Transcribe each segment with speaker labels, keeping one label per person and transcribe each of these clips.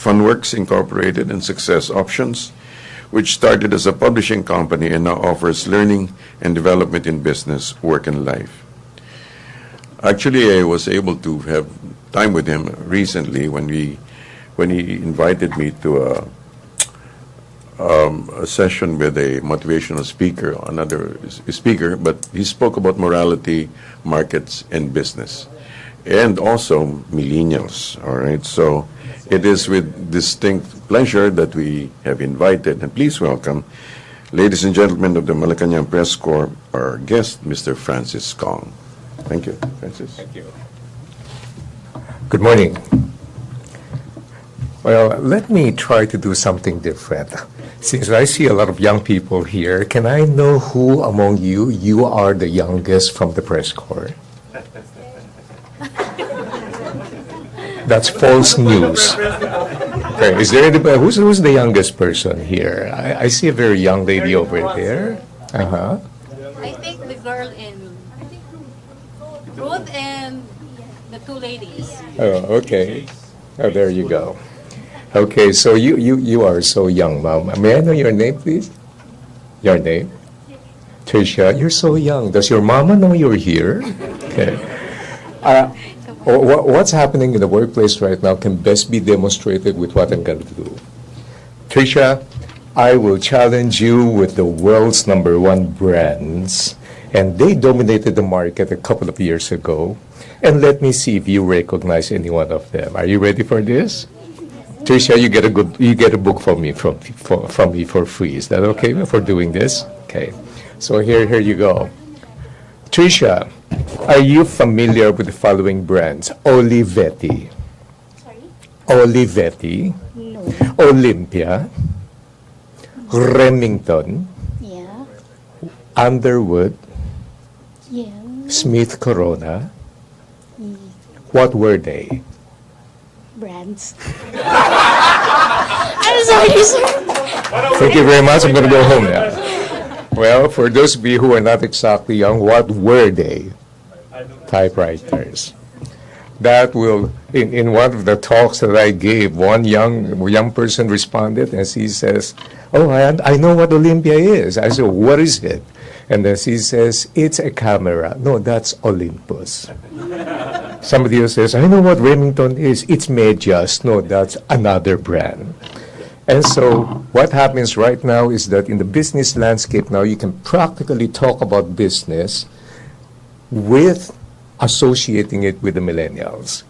Speaker 1: Funworks Incorporated and Success Options, which started as a publishing company and now offers learning and development in business, work, and life. Actually, I was able to have time with him recently when he invited me to a session with a motivational speaker, another speaker, but he spoke about morality, markets, and business, and also millennials. All right, so it is with distinct pleasure that we have invited, and please welcome, ladies and gentlemen of the Malacanang Press Corps, our guest, Mr. Francis Kong. Thank you, Francis.
Speaker 2: Thank you. Good morning. Well, let me try to do something different. Since I see a lot of young people here, can I know who among you are the youngest from the press corps? That's false news. Okay, is there anybody, who's the youngest person here? I see a very young lady over there. Uh-huh.
Speaker 3: I think the girl in Ruth and the two ladies.
Speaker 2: Oh, okay. Oh, there you go. Okay, so you are so young, Mom. May I know your name, please? Your name? Tricia, you're so young. Does your mama know you're here? Okay. What's happening in the workplace right now can best be demonstrated with what I'm going to do. Tricia, I will challenge you with the world's #1 brands, and they dominated the market a couple of years ago. And let me see if you recognize any one of them. Are you ready for this? Tricia, you get a book from me from me for free. Is that okay for doing this? Okay. So here you go. Tricia, are you familiar with the following brands? Olivetti.
Speaker 4: Sorry?
Speaker 2: Olivetti.
Speaker 4: No.
Speaker 2: Olympia. Remington.
Speaker 4: Yeah.
Speaker 2: Underwood.
Speaker 4: Yeah.
Speaker 2: Smith Corona.
Speaker 4: Mm.
Speaker 2: What were they?
Speaker 4: Brands. I'm sorry, sir.
Speaker 2: Thank you very much. I'm going to go home now. Well, for those of you who are not exactly young, what were they? Typewriters. That will, in one of the talks that I gave, one young person responded and she says, "Oh, I know what Olympia is." I said, "What is it?" And then she says, "It's a camera." No, that's Olympus. Somebody else says, "I know what Remington is. It's Medias." No, that's another brand. And so what happens right now is that in the business landscape now, you can practically talk about business with associating it with the millennials.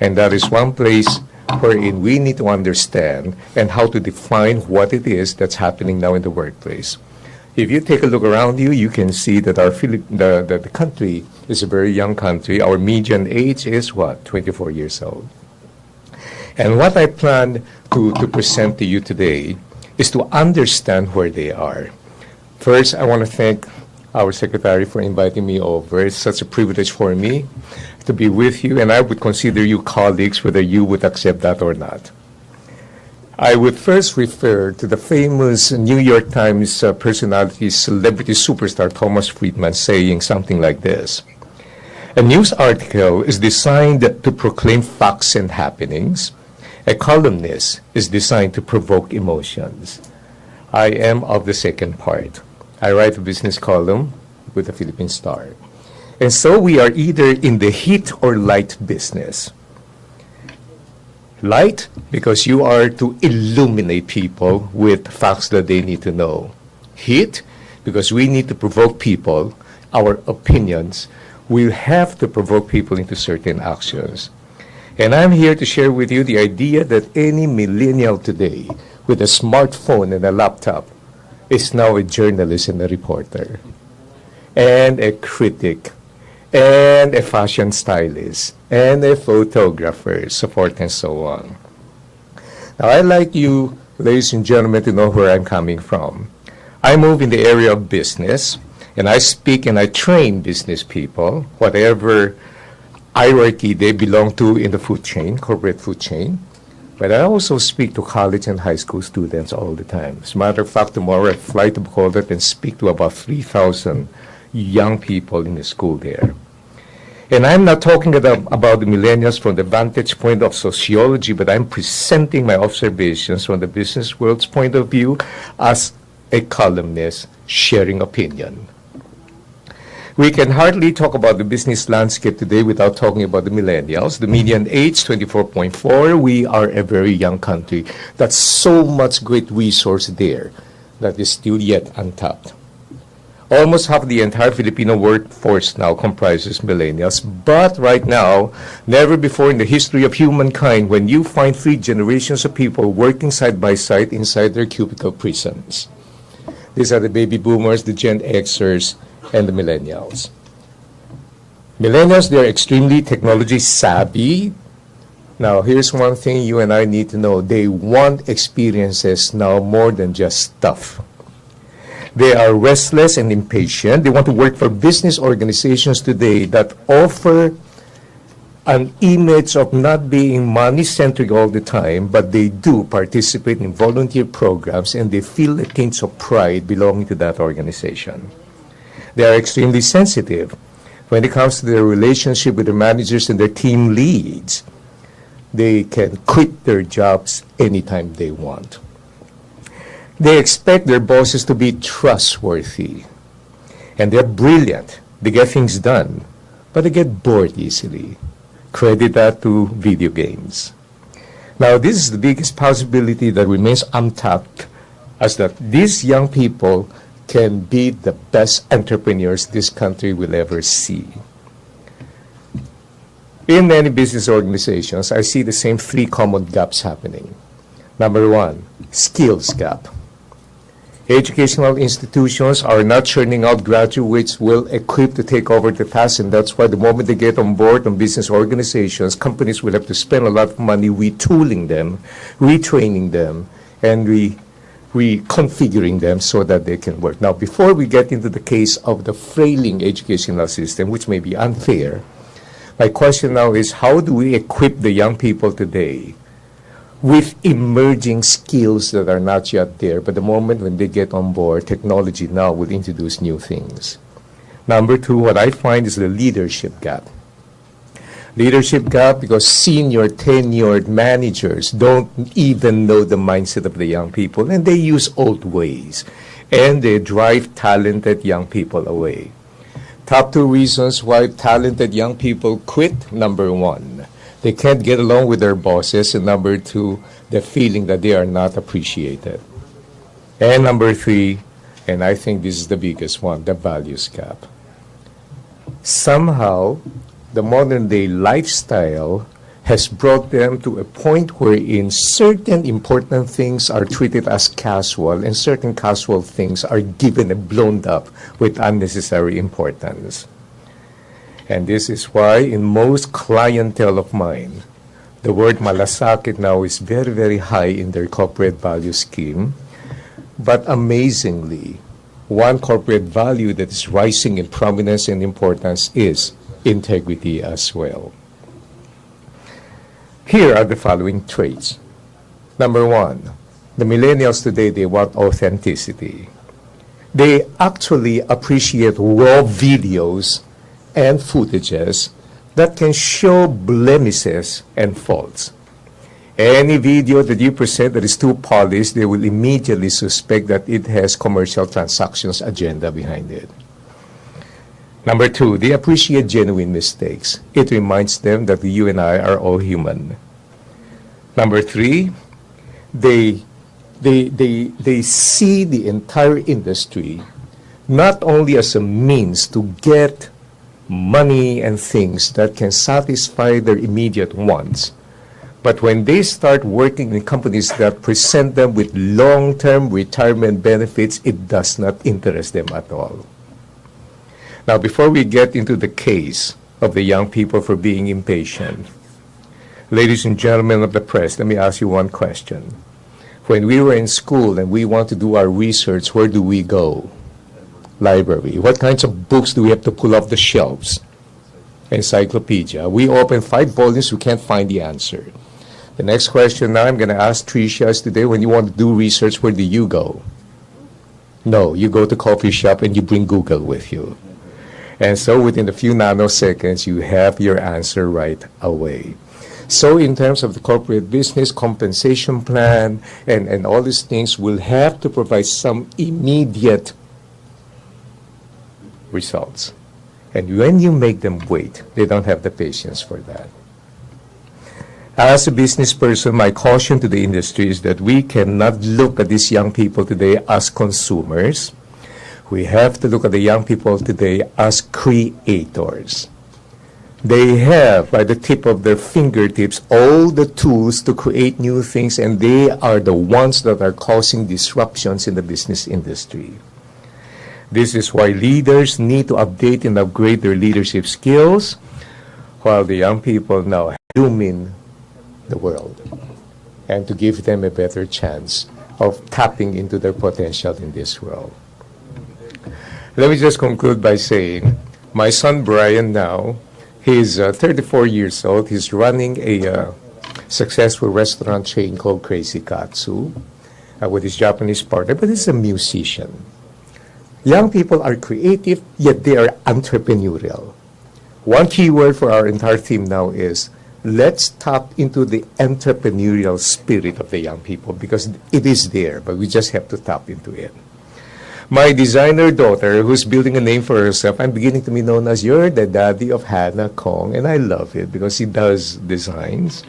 Speaker 2: And that is one place wherein we need to understand and how to define what it is that's happening now in the workplace. If you take a look around you, you can see that the country is a very young country. Our median age is what? 24 years old. And what I plan to present to you today is to understand where they are. First, I want to thank our secretary for inviting me over. It's such a privilege for me to be with you, and I would consider you colleagues whether you would accept that or not. I would first refer to the famous New York Times personality, celebrity superstar Thomas Friedman saying something like this: "A news article is designed to proclaim facts and happenings. A columnist is designed to provoke emotions." I am of the second part. I write a business column with the Philippine Star. And so we are either in the heat or light business. Light, because you are to illuminate people with facts that they need to know. Heat, because we need to provoke people, our opinions. We have to provoke people into certain actions. And I'm here to share with you the idea that any millennial today with a smartphone and a laptop is now a journalist and a reporter, and a critic, and a fashion stylist, and a photographer, so forth and so on. Now, I'd like you, ladies and gentlemen, to know where I'm coming from. I move in the area of business, and I speak and I train business people, whatever hierarchy they belong to in the food chain, corporate food chain. But I also speak to college and high school students all the time. As a matter of fact, tomorrow I fly to Bacolod and speak to about 3,000 young people in the school there. And I'm not talking about the millennials from the vantage point of sociology, but I'm presenting my observations from the business world's point of view as a columnist sharing opinion. We can hardly talk about the business landscape today without talking about the millennials. The median age, 24.4. We are a very young country. That's so much great resource there that is still yet untapped. Almost half the entire Filipino workforce now comprises millennials. But right now, never before in the history of humankind, when you find 3 generations of people working side by side inside their cubicle prisons. These are the baby boomers, the Gen Xers, and the millennials. Millennials, they're extremely technology savvy. Now, here's one thing you and I need to know. They want experiences now more than just stuff. They are restless and impatient. They want to work for business organizations today that offer an image of not being money-centric all the time, but they do participate in volunteer programs and they feel a tinge of pride belonging to that organization. They are extremely sensitive when it comes to their relationship with the managers and their team leads. They can quit their jobs anytime they want. They expect their bosses to be trustworthy. And they're brilliant. They get things done. But they get bored easily. Credit that to video games. Now, this is the biggest possibility that remains untapped, as that these young people can be the best entrepreneurs this country will ever see. In many business organizations, I see the same 3 common gaps happening. Number 1, skills gap. Educational institutions are not churning out graduates well equipped to take over the task, and that's why the moment they get on board on business organizations, companies will have to spend a lot of money retooling them, retraining them, and reconfiguring them so that they can work. Now, before we get into the case of the failing educational system, which may be unfair, my question now is, how do we equip the young people today with emerging skills that are not yet there, but the moment when they get on board, technology now will introduce new things? Number 2, what I find is the leadership gap. Leadership gap because senior, tenured managers don't even know the mindset of the young people, and they use old ways, and they drive talented young people away. Top 2 reasons why talented young people quit. Number 1, they can't get along with their bosses, and number 2, the feeling that they are not appreciated. And number 3, and I think this is the biggest one, the values gap. Somehow, the modern day lifestyle has brought them to a point wherein certain important things are treated as casual and certain casual things are given and blown up with unnecessary importance. And this is why in most clientele of mine, the word malasakit now is very, very high in their corporate value scheme. But amazingly, one corporate value that is rising in prominence and importance is integrity as well. Here are the following traits. Number 1, the millennials today, they want authenticity. They actually appreciate raw videos and footages that can show blemishes and faults. Any video that you present that is too polished, they will immediately suspect that it has commercial transactions agenda behind it. Number 2, they appreciate genuine mistakes. It reminds them that you and I are all human. Number 3, they see the entire industry not only as a means to get money and things that can satisfy their immediate wants, but when they start working in companies that present them with long-term retirement benefits, it does not interest them at all. Now, before we get into the case of the young people for being impatient, ladies and gentlemen of the press, let me ask you one question. When we were in school and we want to do our research, where do we go? Library. What kinds of books do we have to pull off the shelves? Encyclopedia. We open 5 volumes, we can't find the answer. The next question now I'm going to ask Tricia is today, when you want to do research, where do you go? No, you go to coffee shop and you bring Google with you. And so within a few nanoseconds, you have your answer right away. So in terms of the corporate business compensation plan and all these things, will have to provide some immediate results. And when you make them wait, they don't have the patience for that. As a business person, my caution to the industry is that we cannot look at these young people today as consumers. We have to look at the young people today as creators. They have, by the tip of their fingertips, all the tools to create new things, and they are the ones that are causing disruptions in the business industry. This is why leaders need to update and upgrade their leadership skills, while the young people now illumine the world, and to give them a better chance of tapping into their potential in this world. Let me just conclude by saying, my son Brian now, he's 34 years old. He's running a successful restaurant chain called Crazy Katsu with his Japanese partner, but he's a musician. Young people are creative, yet they are entrepreneurial. One key word for our entire team now is, let's tap into the entrepreneurial spirit of the young people, because it is there, but we just have to tap into it. My designer daughter, who's building a name for herself, I'm beginning to be known as, you're the daddy of Hannah Kong, and I love it because she does designs.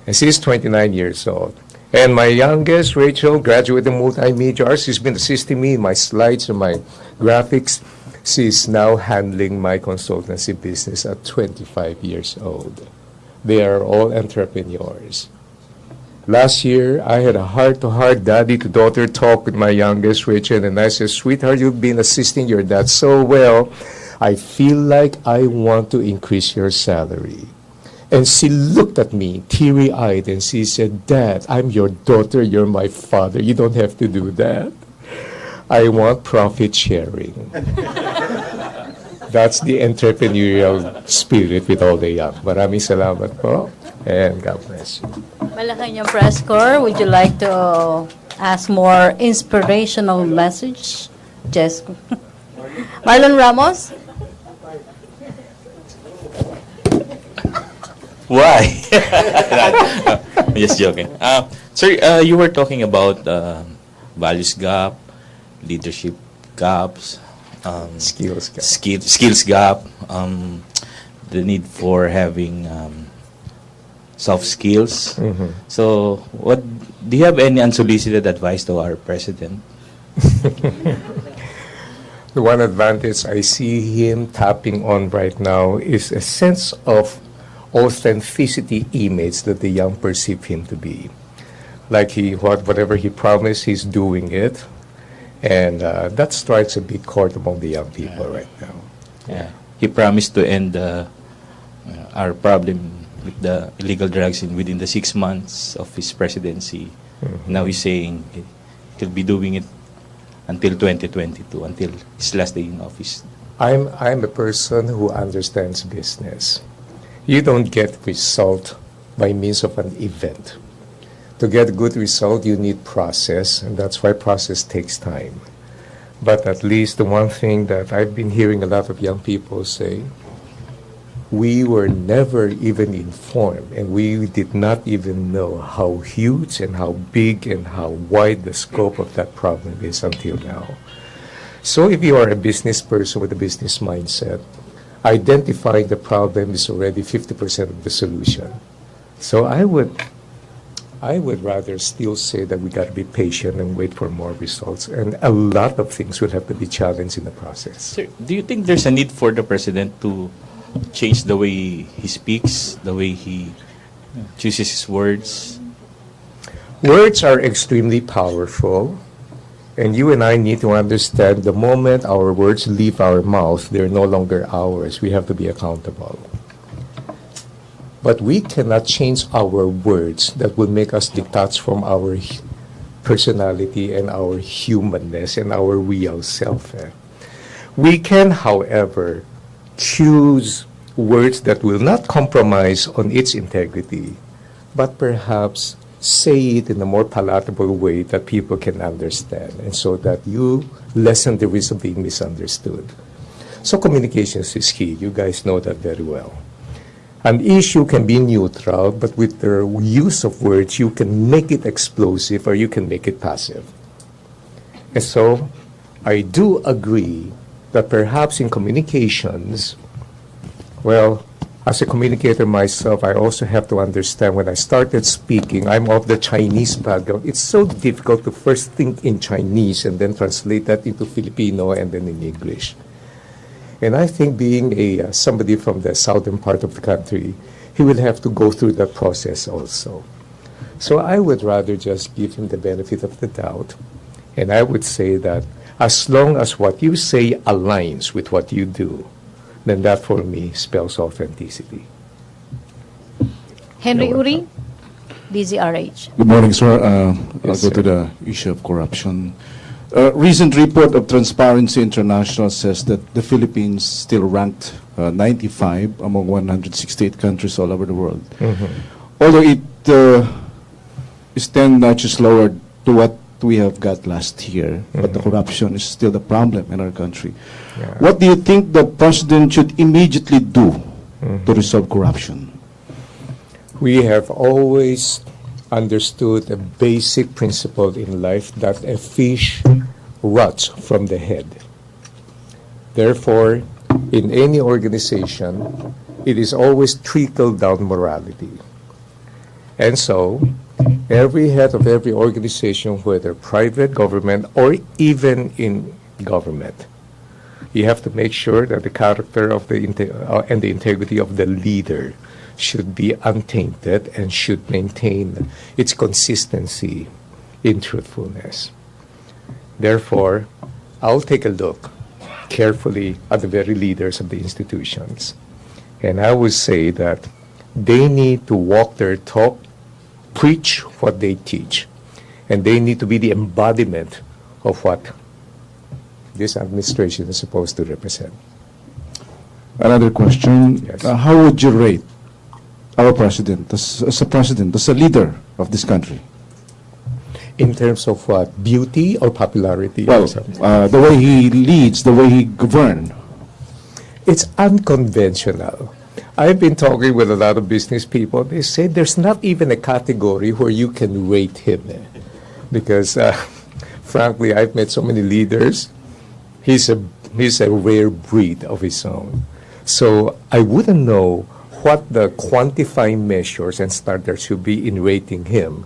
Speaker 2: And she's 29 years old. And my youngest, Rachel, graduated in multimedia arts. She's been assisting me in my slides and my graphics. She's now handling my consultancy business at 25 years old. They are all entrepreneurs. Last year, I had a heart-to-heart daddy-to-daughter talk with my youngest, Rachel, and I said, sweetheart, you've been assisting your dad so well. I feel like I want to increase your salary. And she looked at me, teary-eyed, and she said, Dad, I'm your daughter, you're my father. You don't have to do that. I want profit sharing. That's the entrepreneurial spirit with all the young. Maraming salamat po, and God bless you.
Speaker 3: Malacanang Press Corps, would you like to ask more inspirational message? Just Marlon Ramos?
Speaker 5: Why? Just joking. Sir, you were talking about values gap, leadership gaps,
Speaker 2: Skills gap.
Speaker 5: skills gap, the need for having soft skills.
Speaker 2: Mm-hmm.
Speaker 5: So, what do you have any unsolicited advice to our president?
Speaker 2: The one advantage I see him tapping on right now is a sense of authenticity image that the young perceive him to be. Like whatever he promised, he's doing it. And that strikes a big chord among the young people right now.
Speaker 5: Yeah. He promised to end our problem with the illegal drugs within the 6 months of his presidency.
Speaker 2: Mm-hmm.
Speaker 5: Now he's saying he'll be doing it until 2022, until his last day in office.
Speaker 2: I'm a person who understands business. You don't get result by means of an event. To get good result, you need process, and that's why process takes time. But at least the one thing that I've been hearing a lot of young people say, we were never even informed, and we did not even know how huge and how big and how wide the scope of that problem is until now. So if you are a business person with a business mindset, identifying the problem is already 50% of the solution. So I would rather still say that we got to be patient and wait for more results. And a lot of things will have to be challenged in the process.
Speaker 5: Sir, do you think there's a need for the president to change the way he speaks, the way he chooses his words?
Speaker 2: Words are extremely powerful. And you and I need to understand the moment our words leave our mouth, they're no longer ours. We have to be accountable. But we cannot change our words that will make us detached from our personality and our humanness and our real self. We can, however, choose words that will not compromise on its integrity, but perhaps say it in a more palatable way that people can understand, and so that you lessen the risk of being misunderstood. So communications is key. You guys know that very well. An issue can be neutral, but with the use of words, you can make it explosive or you can make it passive. And so I do agree that perhaps in communications, well, as a communicator myself, I also have to understand when I started speaking, I'm of the Chinese background. It's so difficult to first think in Chinese and then translate that into Filipino and then in English. And I think being somebody from the southern part of the country, he will have to go through that process also. So I would rather just give him the benefit of the doubt. And I would say that as long as what you say aligns with what you do, then that for me spells authenticity.
Speaker 3: Henry
Speaker 2: You're
Speaker 3: Uri, DZRH.
Speaker 6: Good morning, sir. I'll
Speaker 2: Yes,
Speaker 6: go
Speaker 2: sir.
Speaker 6: to the issue of corruption. Recent report of Transparency International says that the Philippines still ranked 95 among 168 countries all over the world. Although it is 10 notches lower to what we have got last year, but the corruption is still the problem in our country.
Speaker 2: Yeah.
Speaker 6: What do you think the president should immediately do to resolve corruption?
Speaker 2: We have always understood a basic principle in life that a fish rots from the head. Therefore, in any organization, it is always trickle-down morality. And so, every head of every organization, whether private, government, or even in government, you have to make sure that the character of and the integrity of the leader should be untainted and should maintain its consistency in truthfulness. Therefore, I'll take a look carefully at the very leaders of the institutions. And I would say that they need to walk their talk, preach what they teach, and they need to be the embodiment of what this administration is supposed to represent.
Speaker 6: Another question.
Speaker 2: Yes.
Speaker 6: How would you rate our president as a president, as a leader of this country?
Speaker 2: In terms of what? Beauty or popularity?
Speaker 6: Well,
Speaker 2: or something?
Speaker 6: the way he leads, the way he governs.
Speaker 2: It's unconventional. I've been talking with a lot of business people. They say there's not even a category where you can rate him. Because, frankly, I've met so many leaders. He's a rare breed of his own. So I wouldn't know what the quantifying measures and standards should be in rating him.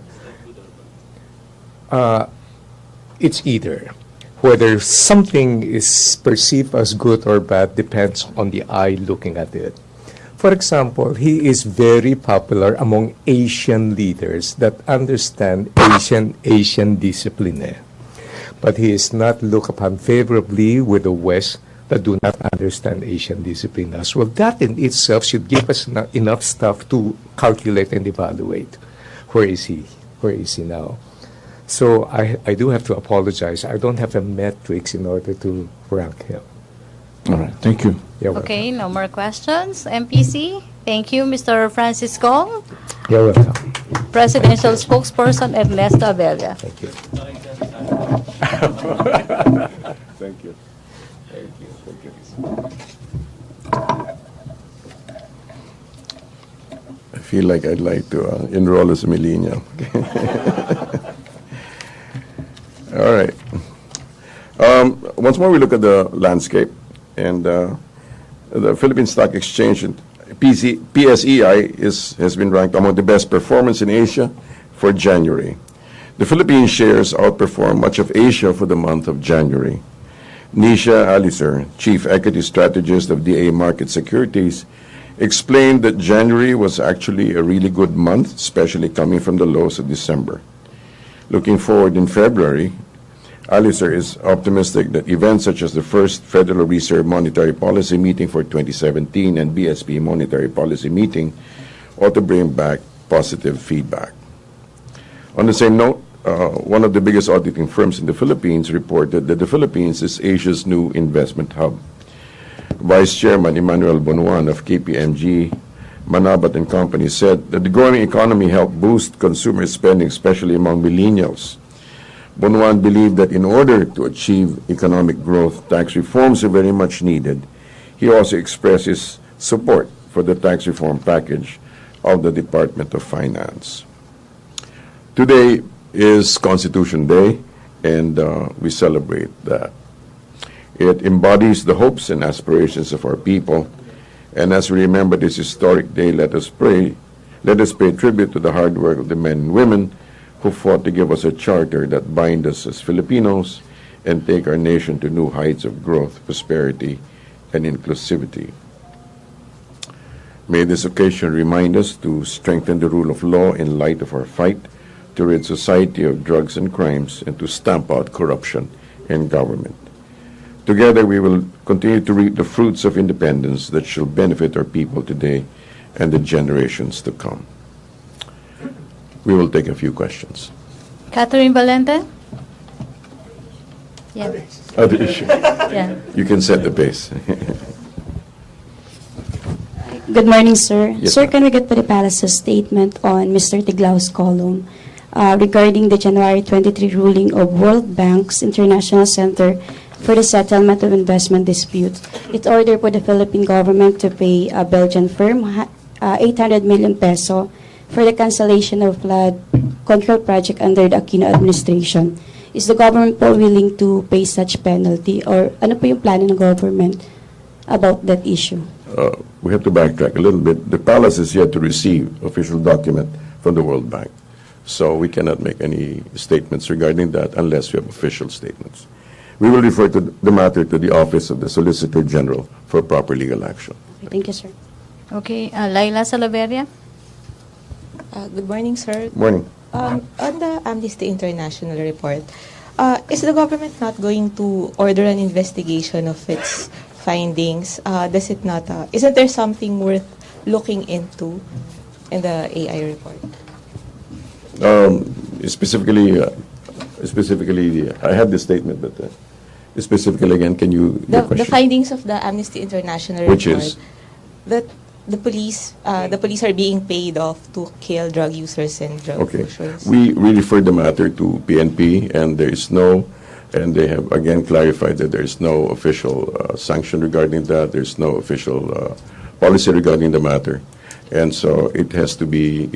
Speaker 2: It's either. Whether something is perceived as good or bad depends on the eye looking at it. For example, he is very popular among Asian leaders that understand Asian discipline. But he is not looked upon favorably with the West that do not understand Asian discipline as well. That in itself should give us enough stuff to calculate and evaluate. Where is he? Where is he now? So I do have to apologize. I don't have a metrics in order to rank him.
Speaker 6: All right, thank you.
Speaker 2: You're welcome.
Speaker 3: Okay, no more questions. MPC, thank you, Mr. Francis Gong.
Speaker 2: You're welcome.
Speaker 3: Presidential spokesperson Ernesto Abella.
Speaker 2: Thank you.
Speaker 1: Thank you.
Speaker 2: Thank you. Thank you.
Speaker 1: I feel like I'd like to enroll as a millennial. All right. Once more, we look at the landscape, and the Philippine Stock Exchange, PSEI, has been ranked among the best performance in Asia for January. The Philippine shares outperformed much of Asia for the month of January. Nisha Alicer, Chief Equity Strategist of DA Market Securities, explained that January was actually a really good month, especially coming from the lows of December. Looking forward in February, Alicer is optimistic that events such as the first Federal Reserve Monetary Policy Meeting for 2017 and BSP Monetary Policy Meeting ought to bring back positive feedback. On the same note, one of the biggest auditing firms in the Philippines reported that the Philippines is Asia's new investment hub. Vice Chairman Emmanuel Bonuan of KPMG, Manabat and Company said that the growing economy helped boost consumer spending, especially among millennials. Bonuan believed that in order to achieve economic growth, tax reforms are very much needed, He also expressed his support for the tax reform package of the Department of Finance. Today is Constitution Day, and we celebrate that. It embodies the hopes and aspirations of our people, and as we remember this historic day, let us pay tribute to the hard work of the men and women who fought to give us a charter that binds us as Filipinos and take our nation to new heights of growth, prosperity, and inclusivity. May this occasion remind us to strengthen the rule of law in light of our fight to rid society of drugs and crimes and to stamp out corruption in government. Together we will continue to reap the fruits of independence that shall benefit our people today and the generations to come. We will take a few questions.
Speaker 3: Catherine Valente? Yeah.
Speaker 1: Other issue.
Speaker 3: Yeah.
Speaker 1: You can set the pace.
Speaker 4: Good morning, sir.
Speaker 1: Yes,
Speaker 4: Sir,
Speaker 1: ma'am.
Speaker 4: can we get the Palasyo statement on Mr. Tiglau's column regarding the January 23 ruling of World Bank's International Center for the Settlement of Investment Disputes? It ordered for the Philippine government to pay a Belgian firm 800 million peso for the cancellation of flood control project under the Aquino administration. Is the government po willing to pay such penalty, or ano po yung plano ng government about that issue?
Speaker 1: We have to backtrack a little bit. The palace is yet to receive official document from the World Bank. So we cannot make any statements regarding that unless we have official statements. We will refer to the matter to the Office of the Solicitor General for proper legal action.
Speaker 4: Okay, thank you, sir.
Speaker 3: Okay, Laila Salaveria?
Speaker 7: Good morning, sir.
Speaker 1: Morning.
Speaker 7: On the Amnesty International report, is the government not going to order an investigation of its findings? Does it not? Isn't there something worth looking into in the AI report?
Speaker 1: Specifically, I have this statement, but specifically again, can you?
Speaker 7: The findings of the Amnesty International
Speaker 1: Which
Speaker 7: report
Speaker 1: is?
Speaker 7: that the police are being paid off to kill drug users and drug
Speaker 1: Okay.
Speaker 7: pushers.
Speaker 1: We referred the matter to PNP, and there is no, and they have again clarified that there is no official sanction regarding that. There's no official policy regarding the matter, and so it has to be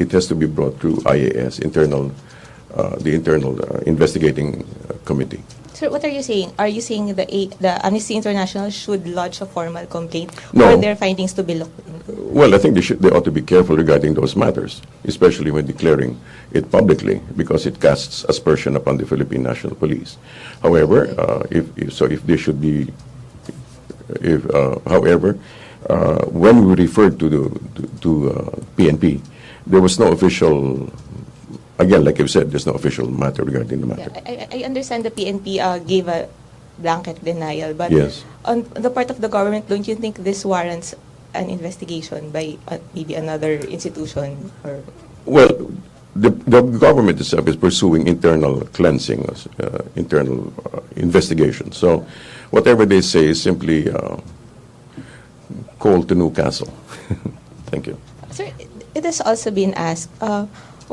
Speaker 1: brought through IAS, the internal investigating committee.
Speaker 7: Sir, what are you saying? Are you saying the Amnesty International should lodge a formal complaint
Speaker 1: No.
Speaker 7: for their findings to be looked into?
Speaker 1: Well, I think they ought to be careful regarding those matters, especially when declaring it publicly, because it casts aspersion upon the Philippine National Police. However, when we referred to PNP, there was no official. Again, like you said, there's no official matter regarding the matter.
Speaker 7: Yeah, I understand the PNP gave a blanket denial, but
Speaker 1: Yes.
Speaker 7: on the part of the government, don't you think this warrants an investigation by maybe another institution? Or
Speaker 1: Well, the government itself is pursuing internal cleansing, internal investigation. So whatever they say is simply coal to Newcastle. Thank you.
Speaker 7: Sir, it has also been asked,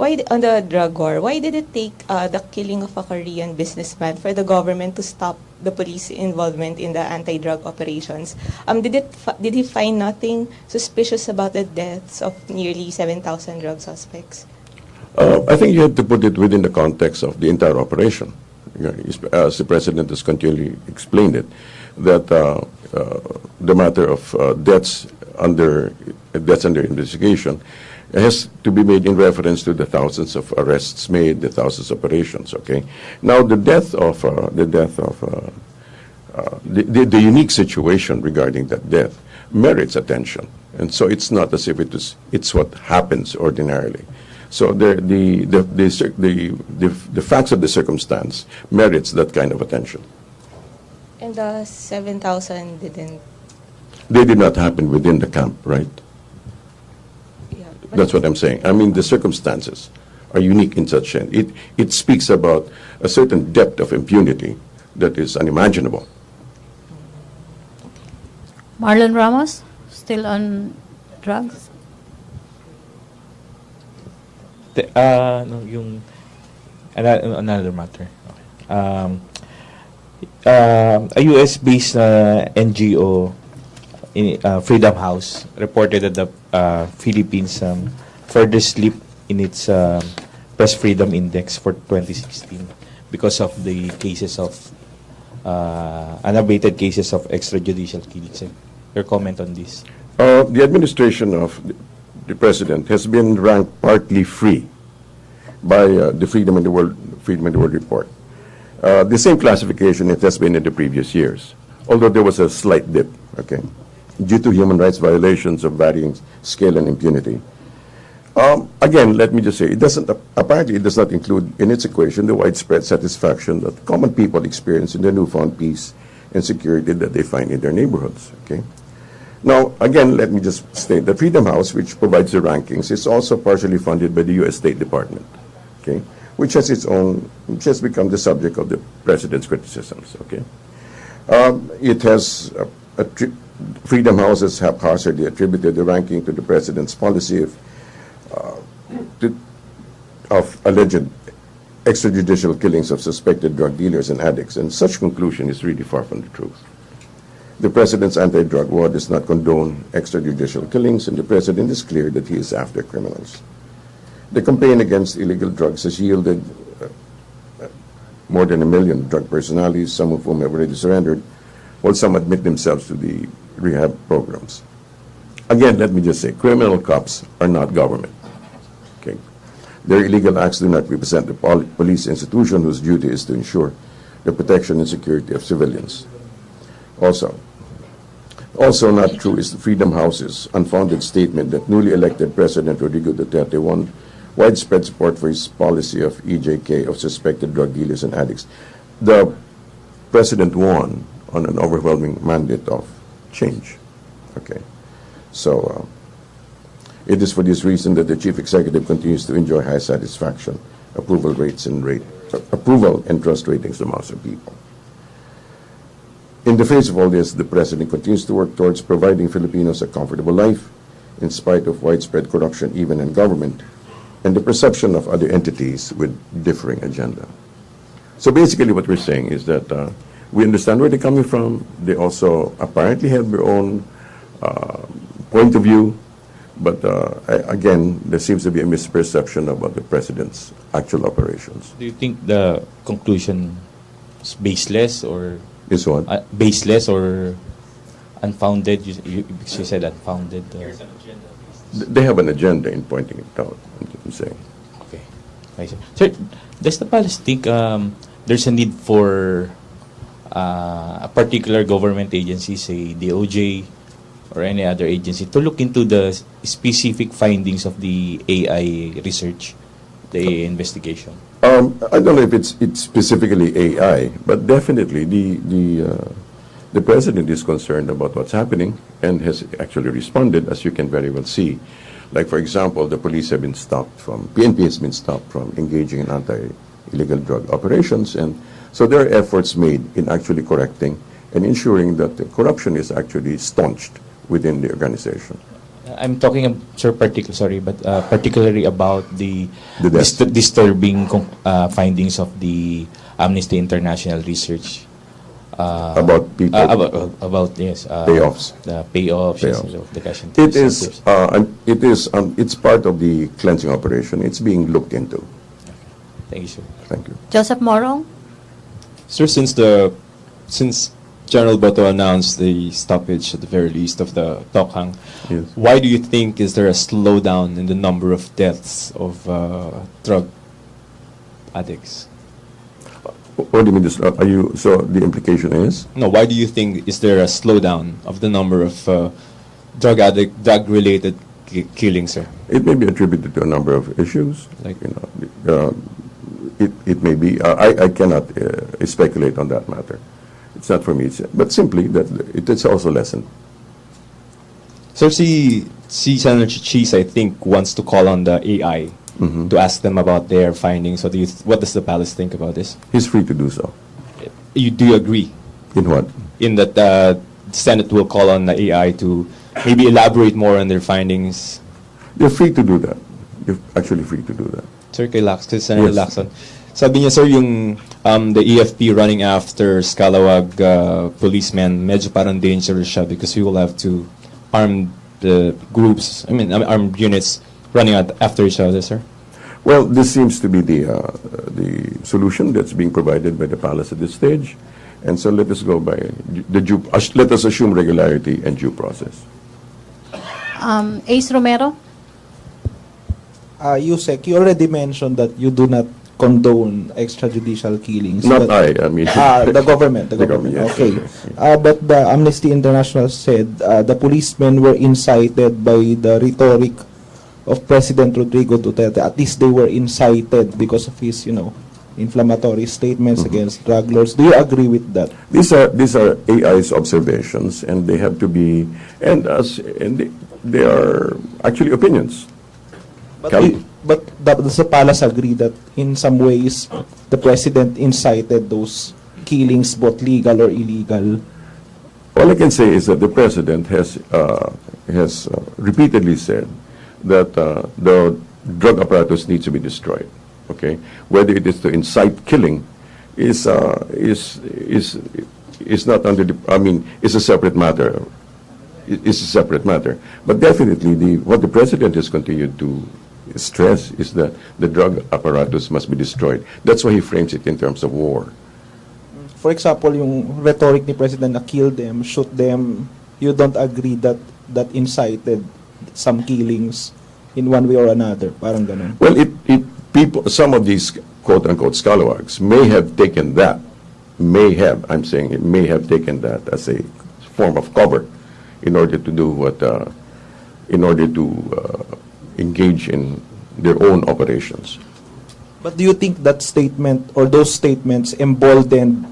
Speaker 7: on the drug war, why did it take the killing of a Korean businessman for the government to stop the police involvement in the anti-drug operations? Did he find nothing suspicious about the deaths of nearly 7,000 drug suspects?
Speaker 1: I think you have to put it within the context of the entire operation. As the President has continually explained it, that the matter of deaths under investigation has to be made in reference to the thousands of arrests made, the thousands of operations. Okay. Now the unique situation regarding that death merits attention, and so it's not as if it's what happens ordinarily. So the facts of the circumstance merits that kind of attention.
Speaker 7: And the 7,000 didn't.
Speaker 1: They did not happen within the camp, right?
Speaker 7: Yeah, but
Speaker 1: That's what I'm saying. I mean, the circumstances are unique in such sense. It speaks about a certain depth of impunity that is unimaginable.
Speaker 3: Marlon Ramos, still on drugs?
Speaker 5: No, yung another matter. Okay. A US-based NGO Freedom House reported that the Philippines further slipped in its press freedom index for 2016 because of the cases of unabated cases of extrajudicial killings. Your comment on this?
Speaker 1: The administration of the president has been ranked partly free by the Freedom in the World report. The same classification it has been in the previous years, although there was a slight dip, okay, due to human rights violations of varying scale and impunity. Again, let me just say, apparently it does not include in its equation the widespread satisfaction that common people experience in the newfound peace and security that they find in their neighborhoods, okay? Now, again, let me just state that Freedom House, which provides the rankings, is also partially funded by the U.S. State Department, okay, which has become the subject of the president's criticisms, okay? It has, Freedom House has haphazardly attributed the ranking to the president's policy of alleged extrajudicial killings of suspected drug dealers and addicts, and such conclusion is really far from the truth. The president's anti-drug law does not condone extrajudicial killings, and the president is clear that he is after criminals. The campaign against illegal drugs has yielded more than 1 million drug personalities, some of whom have already surrendered, while some admit themselves to the rehab programs. Again, let me just say, criminal cops are not government. Okay? Their illegal acts do not represent the police institution whose duty is to ensure the protection and security of civilians. Also not true is the Freedom House's unfounded statement that newly elected President Rodrigo Duterte won widespread support for his policy of EJK of suspected drug dealers and addicts. The president won on an overwhelming mandate of change. Okay, so it is for this reason that the chief executive continues to enjoy high satisfaction, approval and trust ratings amongst the people. In the face of all this, the president continues to work towards providing Filipinos a comfortable life in spite of widespread corruption even in government and the perception of other entities with differing agenda. So basically what we're saying is that we understand where they're coming from. They also apparently have their own point of view, but again, there seems to be a misperception about the president's actual operations.
Speaker 5: Do you think the conclusion is baseless or
Speaker 1: Is what?
Speaker 5: Baseless or unfounded? You said unfounded.
Speaker 1: They have an agenda in pointing it out, I'm saying.
Speaker 5: Okay. I see. Sir, does the palace think there's a need for a particular government agency, say DOJ or any other agency, to look into the specific findings of the AI research, the AI investigation?
Speaker 1: I don't know if it's specifically AI, but definitely the president is concerned about what's happening and has actually responded, as you can very well see. Like, for example, the police have been PNP has been stopped from engaging in anti-illegal drug operations, and so there are efforts made in actually correcting and ensuring that the corruption is actually staunched within the organization.
Speaker 5: I'm talking, sir, particularly about the
Speaker 1: deaths.
Speaker 5: disturbing findings of the Amnesty International research
Speaker 1: About people.
Speaker 5: About yes,
Speaker 1: Payoffs.
Speaker 5: the payoffs, yes,
Speaker 1: Payoffs.
Speaker 5: of the cash
Speaker 1: It's it's part of the cleansing operation. It's being looked into.
Speaker 5: Thank you, sir.
Speaker 1: Thank you.
Speaker 3: Joseph Morong?
Speaker 8: Sir, since General Bato announced the stoppage at the very least of the Tokhang,
Speaker 1: Yes.
Speaker 8: why do you think is there a slowdown in the number of deaths of drug addicts?
Speaker 1: What do you mean? So the implication is?
Speaker 8: No, why do you think is there a slowdown of the number of drug-related killings, sir?
Speaker 1: It may be attributed to a number of issues.
Speaker 8: Like-
Speaker 1: It may be. I cannot speculate on that matter. It's not for me. But simply that it's also lessened.
Speaker 8: Sir, Senator Cheese, I think, wants to call on the AI to ask them about their findings. So what does the palace think about this?
Speaker 1: He's free to do so.
Speaker 8: Do you agree
Speaker 1: In what?
Speaker 8: in that the Senate will call on the AI to maybe elaborate more on their findings?
Speaker 1: You're free to do that. You're actually free to do that.
Speaker 8: So Sir, kay Senator
Speaker 1: Yes.
Speaker 8: Lacson. Sabi niya, sir, yung the EFP running after Scalawag policemen, medyo parang dangerous siya because we will have to arm the groups, armed units running after each other, sir.
Speaker 1: Well, this seems to be the solution that's being provided by the palace at this stage, and so let us go by let us assume regularity and due process.
Speaker 3: Ace Romero?
Speaker 9: Yusek, you already mentioned that you do not condone extrajudicial killings.
Speaker 1: Not
Speaker 9: but-
Speaker 1: I mean
Speaker 9: the government. The
Speaker 1: The
Speaker 9: government.
Speaker 1: government, yes,
Speaker 9: Okay.
Speaker 1: sure,
Speaker 9: But the Amnesty International said the policemen were incited by the rhetoric of President Rodrigo Duterte. At least they were incited because of his, inflammatory statements against drug lords. Do you agree with that?
Speaker 1: These are AI's observations, and they have to be they are actually opinions.
Speaker 9: But,
Speaker 1: Can-
Speaker 9: does the palace agree that in some ways the president incited those killings, both legal or illegal?
Speaker 1: All I can say is that the president has repeatedly said that the drug apparatus needs to be destroyed. Okay, whether it is to incite killing is not under the. It's a separate matter. It's a separate matter. But definitely, what the president has continued to stress is that the drug apparatus must be destroyed. That's why he frames it in terms of war.
Speaker 9: For example, yung rhetoric ni President na kill them, shoot them, you don't agree that incited some killings in one way or another? Parang ganun.
Speaker 1: Well, some of these quote-unquote scalawags may have taken that, I'm saying it may have taken that as a form of cover in order to do engage in their own operations.
Speaker 9: But do you think that statement or those statements emboldened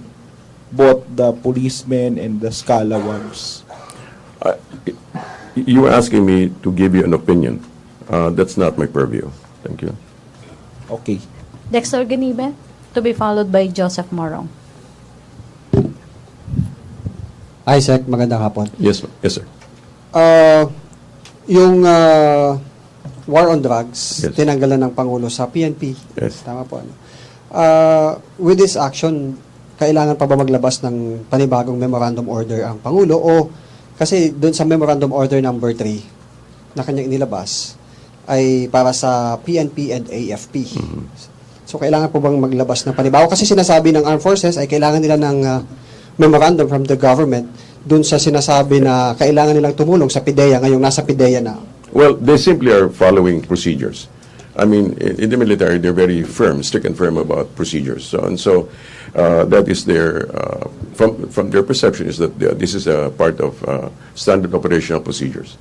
Speaker 9: both the policemen and the scalawags?
Speaker 1: You were asking me to give you an opinion. That's not my purview. Thank you.
Speaker 9: Okay.
Speaker 3: Dexter Ganibe, to be followed by Joseph Morong.
Speaker 10: Isaac, magandang hapon.
Speaker 1: Yes, sir.
Speaker 10: Yung war on drugs,
Speaker 1: Yes.
Speaker 10: tinanggalan ng Pangulo sa PNP.
Speaker 1: Yes.
Speaker 10: Tama po. With this action, kailangan pa ba maglabas ng panibagong memorandum order ang Pangulo? O kasi doon sa memorandum order number 3 na kanyang inilabas ay para sa PNP and AFP. So kailangan po bang maglabas ng panibago? Kasi sinasabi ng Armed Forces ay kailangan nila ng memorandum from the government dun sa sinasabi na kailangan nilang tumulong sa PIDEA, ngayong nasa PIDEA na.
Speaker 1: Well, they simply are following procedures. In the military, they're very strict and firm about procedures. So that is from their perception is that this is a part of standard operational procedures.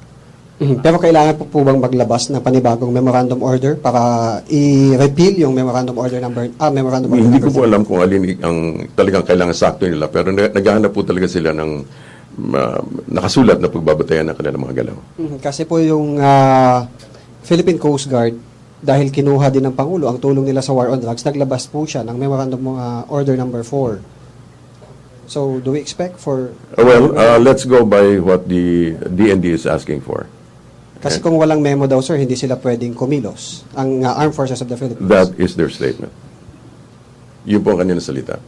Speaker 10: Pero kailangan po bang maglabas ng panibagong memorandum order para i-repeal yung memorandum order number
Speaker 1: Hindi ko po
Speaker 10: 3?
Speaker 1: alam kung alin ang talagang kailangan sakto nila, pero naghahanap po talaga sila ng nakasulat na pagbabatayan ng kanilang mga galaw.
Speaker 10: Kasi po yung Philippine Coast Guard, dahil kinuha din ng Pangulo ang tulong nila sa war on drugs, naglabas po siya ng memorandum order number 4. So, do we expect for...
Speaker 1: Let's go by what the DND is asking for.
Speaker 10: Kasi kung walang memo daw, sir, hindi sila pwedeng kumilos, ang Armed Forces of the Philippines.
Speaker 1: That is their statement. Yun po ang kanilang salita.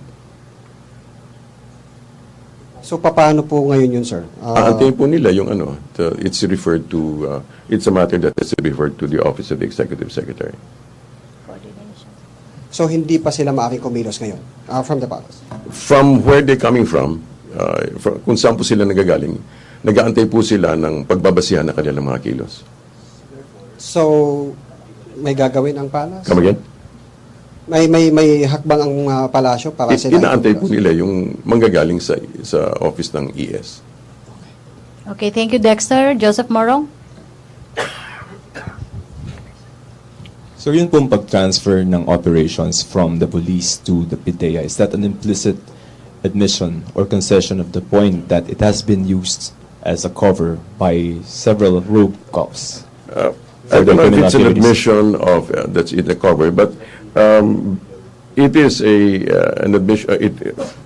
Speaker 10: So, paano po ngayon yun, sir?
Speaker 1: Aantayin po nila yung it's referred to, it's a matter that is referred to the Office of the Executive Secretary.
Speaker 10: So, hindi pa sila maaaring kumilos ngayon from the palace?
Speaker 1: From where they're coming from kung saan po sila nagagaling, nag-aantay po sila ng pagbabasihan ng kanilang mga kilos.
Speaker 10: So, may gagawin ang palace?
Speaker 1: Come again?
Speaker 10: May hakbang ang palasyo para sila?
Speaker 1: Inaantay po nila yung manggagaling sa office ng ES.
Speaker 3: Okay, thank you, Dexter. Joseph Morong?
Speaker 8: So yun pong pag-transfer ng operations from the police to the PIDEA, is that an implicit admission or concession of the point that it has been used as a cover by several rogue cops?
Speaker 1: I don't know if it's an admission of that's in the cover, but it is an admission.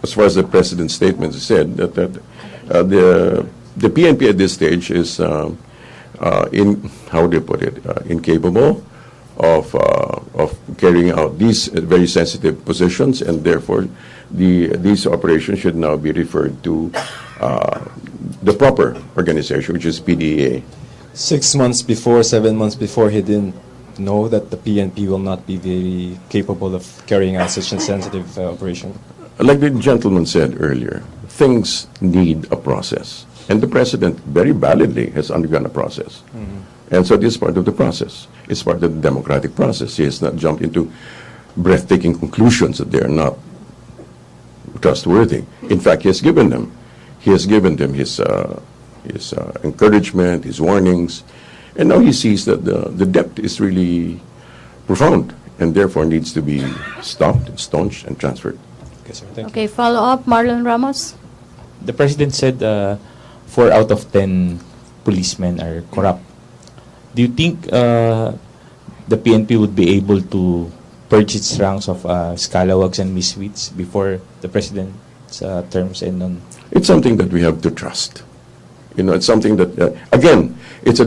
Speaker 1: As far as the president's statement said, that the PNP at this stage is how do you put it, incapable of of carrying out these very sensitive positions, and therefore these operations should now be referred to the proper organization, which is PDEA.
Speaker 8: 6 months before, 7 months before, he didn't know that the PNP will not be very capable of carrying out such a sensitive operation.
Speaker 1: Like the gentleman said earlier, things need a process. And the president very validly has undergone a process. And so this is part of the process. It's part of the democratic process. He has not jumped into breathtaking conclusions that they are not trustworthy. In fact, he has given them his encouragement, his warnings, and now he sees that the depth is really profound and therefore needs to be stopped, staunched, and transferred.
Speaker 8: Okay, sir. Thank you.
Speaker 3: Okay, follow up, Marlon Ramos.
Speaker 5: The president said 4 out of 10 policemen are corrupt. Do you think the PNP would be able to purge its ranks of scalawags and misfits before the president's terms end on?
Speaker 1: It's something that we have to trust. You know, it's something that, again, it's a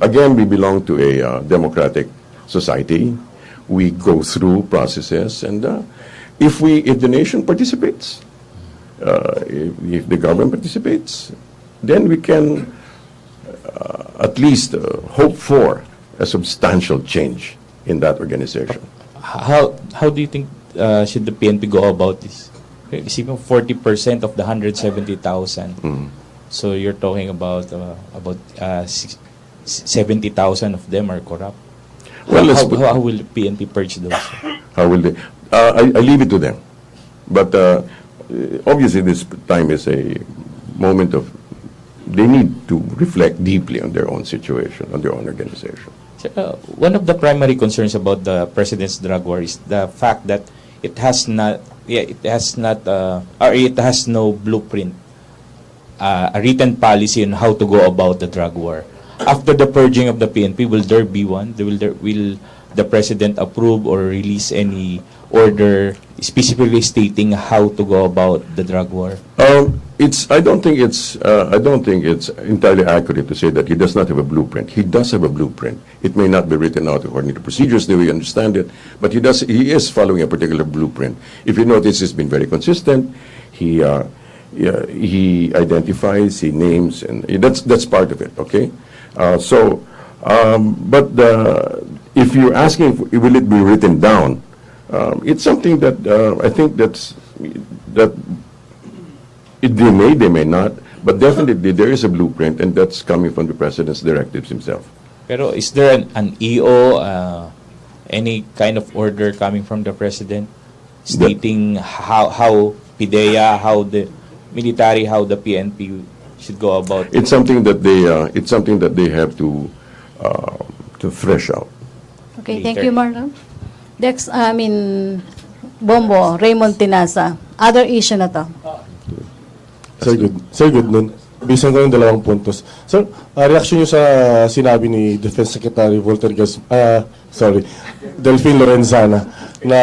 Speaker 1: again, we belong to a democratic society. We go through processes, and if the nation participates, if the government participates, then we can at least hope for a substantial change in that organization.
Speaker 5: How do you think should the PNP go about this? Isipin mo, 40% of the 170,000. So you're talking about 70,000 of them are corrupt.
Speaker 1: Well,
Speaker 5: how will the PNP purge those?
Speaker 1: How will they? I leave it to them. But obviously, this time is a moment of they need to reflect deeply on their own situation, on their own organization.
Speaker 5: One of the primary concerns about the president's drug war is the fact that it has no blueprint, a written policy on how to go about the drug war. After the purging of the PNP, will there be one? Will the president approve or release any order specifically stating how to go about the drug war?
Speaker 1: I don't think it's entirely accurate to say that he does not have a blueprint. He does have a blueprint. It may not be written out according to procedures the way we understand it, but he is following a particular blueprint. If you notice, he's been very consistent. He identifies, he names, and that's part of it. Okay, but if you're asking, will it be written down? It's something that I think that they may not, but definitely there is a blueprint, and that's coming from the president's directives himself.
Speaker 5: Pero is there an EO, any kind of order coming from the president stating how PIDEA, how the military, how the PNP should go about it?
Speaker 1: It's something that they have to thresh out.
Speaker 3: Okay, thank you, Marlon. Next, Bombo, Raymond Tinasa. Other issue na to.
Speaker 11: Sir, good nun. Bisan ko yung 2 puntos. Sir, reaction nyo sa sinabi ni Defense Secretary Delphine Lorenzana na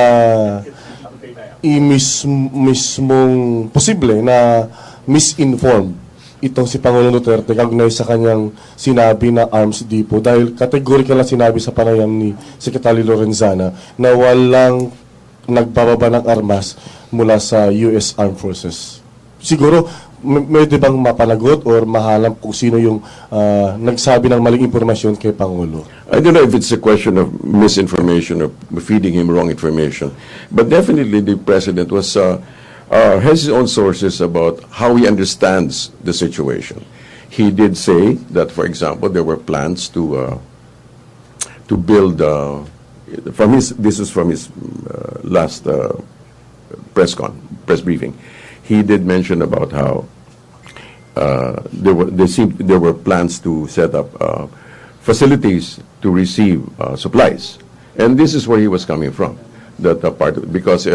Speaker 11: mismong posible na misinform itong si Pangulong Duterte kaugnay sa kanyang sinabi na arms depot dahil categorical na sinabi sa panayam ni Secretary Lorenzana na walang nagbababa ng armas mula sa US Armed Forces. Siguro, may bang mapanagot or mahalam kung sino yung nagsabi ng maling impormasyon kay Pangulo?
Speaker 1: I don't know if it's a question of misinformation or feeding him wrong information, but definitely the president has his own sources about how he understands the situation. He did say that, for example, there were plans to build. This is from his last press briefing. He did mention about how there were plans to set up facilities to receive supplies, and this is where he was coming from. Because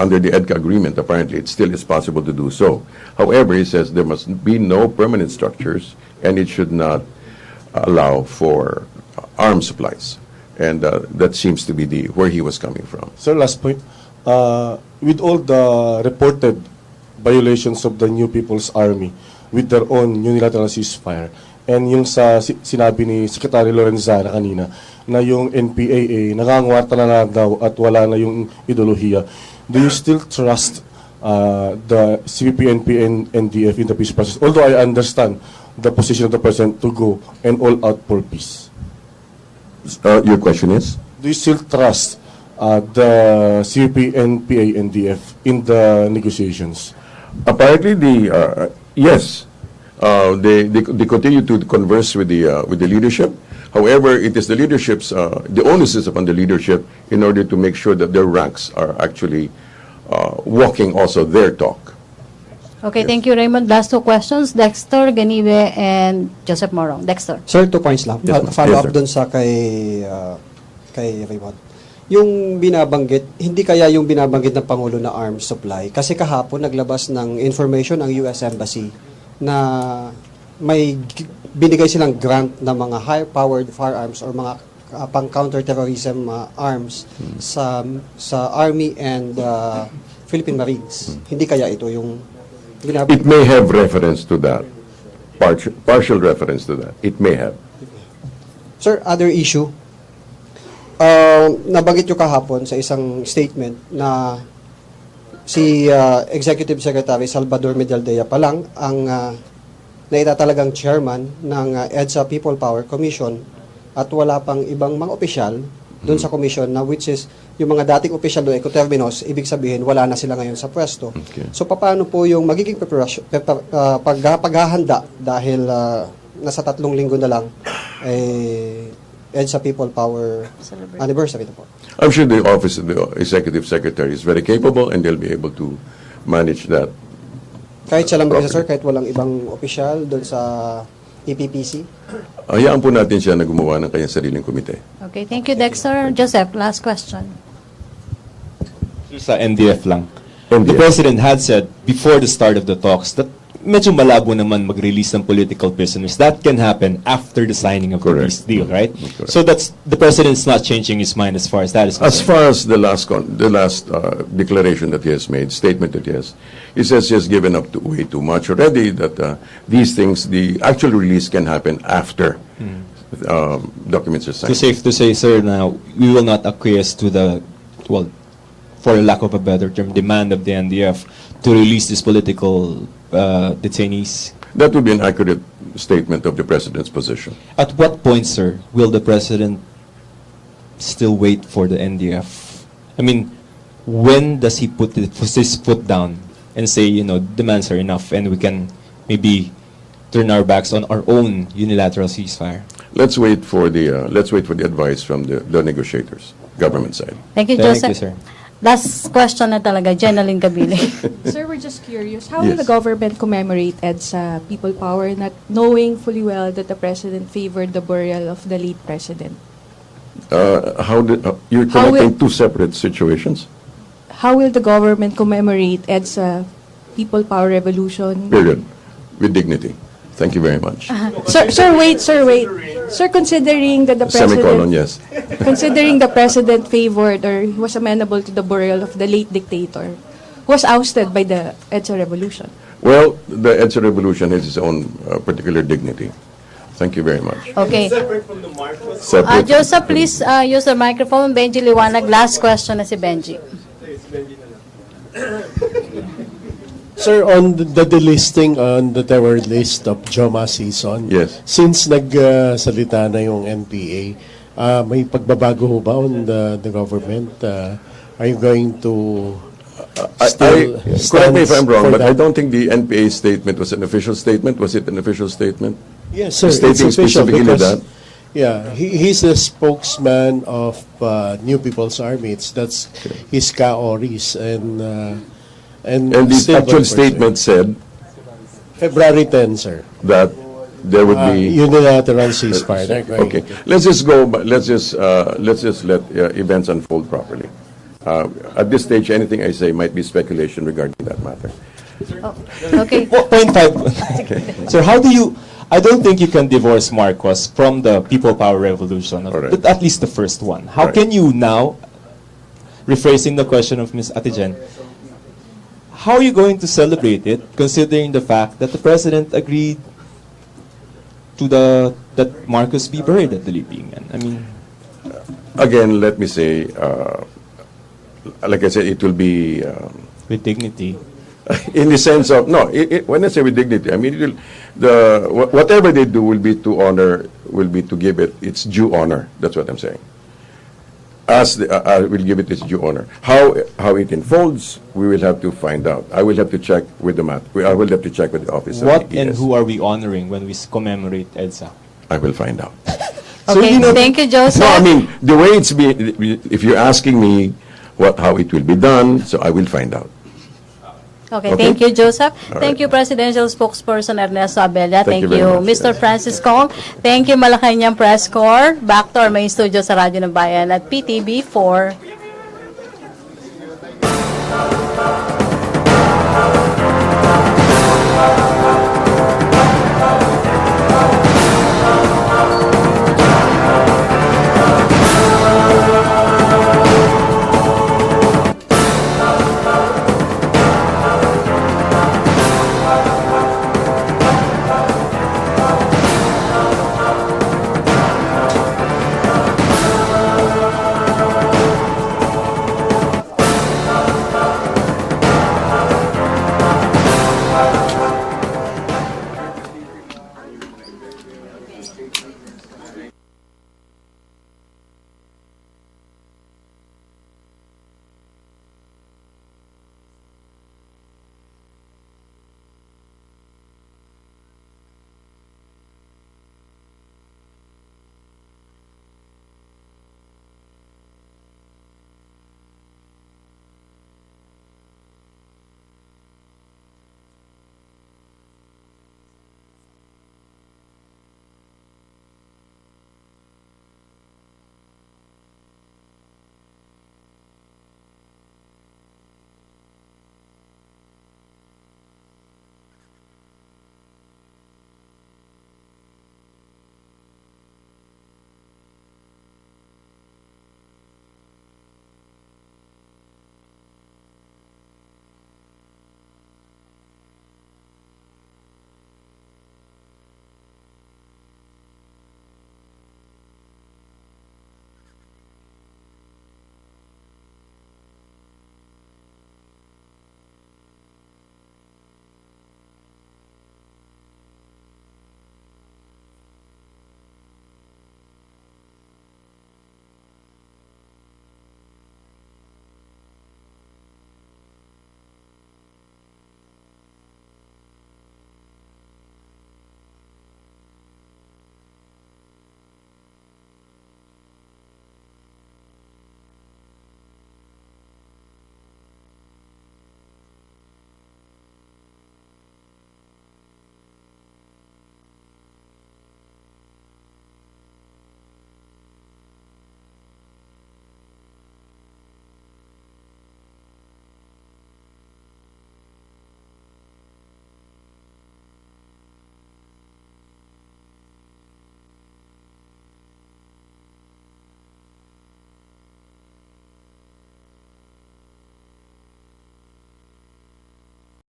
Speaker 1: under the EDCA agreement, apparently it still is possible to do so. However, he says there must be no permanent structures, and it should not allow for arms supplies, and that seems to be where he was coming from.
Speaker 11: Sir, last point. With all the reported violations of the New People's Army with their own unilateral ceasefire, And yung sinabi ni Secretary Lorenzana kanina, na yung NPAA, nangangwarta na daw at wala na yung ideolohiya. Do you still trust the CPP, NP, and NDF in the peace process? Although I understand the position of the President to go and all out for peace.
Speaker 1: Your question is?
Speaker 11: Do you still trust the CPP, NPA, NDF in the negotiations?
Speaker 1: Apparently, yes, they continue to converse with the leadership. However, it is the leadership's the onus is upon the leadership in order to make sure that their ranks are actually walking also their talk.
Speaker 3: Okay, thank you, Raymond. Last two questions, Dexter Ganive and Joseph Morong. Dexter.
Speaker 10: Sir, 2 points lang.
Speaker 1: Yes, ma'am.
Speaker 10: Follow
Speaker 1: Yes,
Speaker 10: up
Speaker 1: sir.
Speaker 10: dun sa kay Raymond. Yung binabanggit, hindi kaya yung binabanggit ng Pangulo na arms supply? Kasi kahapon naglabas ng information ang US Embassy na may binigay silang grant na mga high-powered firearms or mga pang counter-terrorism arms sa Army and Philippine Marines. Hindi kaya ito yung
Speaker 1: It may have reference to that, partial reference to that. It may have.
Speaker 10: Sir, other issue. Nabanggit nyo kahapon sa isang statement na si Executive Secretary Salvador Medialdea pa lang ang naitatalagang chairman ng EDSA People Power Commission at wala pang ibang mga opisyal doon sa commission na which is yung mga dating opisyal doon, ecoterminos, ibig sabihin wala na sila ngayon sa pwesto.
Speaker 1: Okay.
Speaker 10: So paano po yung magiging paghahanda dahil nasa 3 linggo na lang EDSA People Power anniversary na po?
Speaker 1: I'm sure the office of the executive secretary is very capable and they'll be able to manage that.
Speaker 10: Kahit siya lang mag-isa, sir, kahit walang ibang opisyal doon sa EPPC?
Speaker 1: Hayaan po natin siya na gumawa ng kanyang sariling komite.
Speaker 3: Okay, thank you, Dexter. Joseph, last question.
Speaker 8: Sa NDF lang.
Speaker 1: NDF.
Speaker 8: The President had said before the start of the talks that medyo malabo naman mag-release ng political prisoners. That can happen after the signing of the
Speaker 1: Correct.
Speaker 8: peace deal, right?
Speaker 1: Correct.
Speaker 8: So that's the President's not changing his mind as far as that is concerned.
Speaker 1: As far as the last declaration that he has made, statement that he says he has given up way too much already, that these things, the actual release can happen after documents are
Speaker 8: So
Speaker 1: signed.
Speaker 8: safe to say, sir, now we will not acquiesce to the, well, for lack of a better term, demand of the NDF to release these political detainees.
Speaker 1: That would be an accurate statement of the President's position.
Speaker 8: At what point, sir, will the President still wait for the NDF? I mean, when does he put his foot down and say, demands are enough and we can maybe turn our backs on our own unilateral ceasefire?
Speaker 1: Let's wait for the advice from the negotiators, government side.
Speaker 3: Thank you,
Speaker 8: Thank
Speaker 3: Joseph.
Speaker 8: you, sir.
Speaker 3: Last question na talaga, Jenaline Kabili.
Speaker 12: Sir, we're just curious. How will
Speaker 1: Yes.
Speaker 12: the government commemorate EDSA People Power, not knowing fully well that the President favored the burial of the late President?
Speaker 1: You're
Speaker 12: How will-
Speaker 1: connecting two separate situations?
Speaker 12: How will the government commemorate EDSA People Power Revolution?
Speaker 1: Period. With dignity. Thank you very much.
Speaker 12: Sir, wait. Sir, considering that the
Speaker 1: Semicolon,
Speaker 12: President...
Speaker 1: yes.
Speaker 12: Considering the President favored or was amenable to the burial of the late dictator, who was ousted by the EDSA Revolution.
Speaker 1: Well, the EDSA revolution has its own particular dignity. Thank you very much.
Speaker 3: Okay.
Speaker 1: Separate.
Speaker 3: Joseph, please use the microphone. Benji Liwanag, last question na si Benji.
Speaker 13: Sir, on the delisting on the terror list of Joma season,
Speaker 1: Yes.
Speaker 13: since nagsalita na yung NPA, may pagbabago ho ba on the government? Are you going to still
Speaker 1: Correct me if I'm wrong,
Speaker 13: for
Speaker 1: but I
Speaker 13: that?
Speaker 1: don't think the NPA statement was an official statement. Was it an official statement?
Speaker 13: Yes, sir.
Speaker 1: Stating
Speaker 13: It's official
Speaker 1: specifically
Speaker 13: because,
Speaker 1: that?
Speaker 13: yeah, he's the spokesman of New People's Army. That's his Kaoris and
Speaker 1: And the
Speaker 13: still
Speaker 1: actual
Speaker 13: 1%.
Speaker 1: statement said
Speaker 13: February 10, sir.
Speaker 1: that there would be
Speaker 13: Unilateral ceasefire.
Speaker 1: Okay, let's just go. Let's just let events unfold properly. At this stage, anything I say might be speculation regarding that matter.
Speaker 3: Okay.
Speaker 8: Point 5. Sir, how do you... I don't think you can divorce Marcos from the People Power Revolution,
Speaker 1: Alright.
Speaker 8: but at least the first one. How
Speaker 1: Right.
Speaker 8: can you now, rephrasing the question of Ms. Atijen, how are you going to celebrate it, considering the fact that the President agreed to that Marcos be buried at the Libingan? I mean,
Speaker 1: Again, let me say, like I said, it will be
Speaker 8: with dignity.
Speaker 1: in the sense of no. When I say with dignity, I mean it will, whatever they do will be to honor, will be to give it its due honor. That's what I'm saying. I will give it its due honor. How it unfolds, we will have to find out. I will have to check with the mat. I will have to check with the office.
Speaker 8: What
Speaker 1: of the
Speaker 8: and
Speaker 1: ES.
Speaker 8: who are we honoring when we commemorate EDSA?
Speaker 1: I will find out.
Speaker 3: Okay, thank you, Joseph.
Speaker 1: No, I mean the way it's been. If you're asking me how it will be done, so I will find out.
Speaker 3: Okay,
Speaker 1: Okay.
Speaker 3: thank you, Joseph.
Speaker 1: All
Speaker 3: Thank
Speaker 1: right.
Speaker 3: you, Presidential Spokesperson Ernesto Abella.
Speaker 1: Thank
Speaker 3: Thank
Speaker 1: you very
Speaker 3: you,
Speaker 1: much,
Speaker 3: Mr.
Speaker 1: yes.
Speaker 3: Francis Kong. Thank you, Malacanang Press Corps. Back to our main studio sa Radyo ng Bayan at PTB for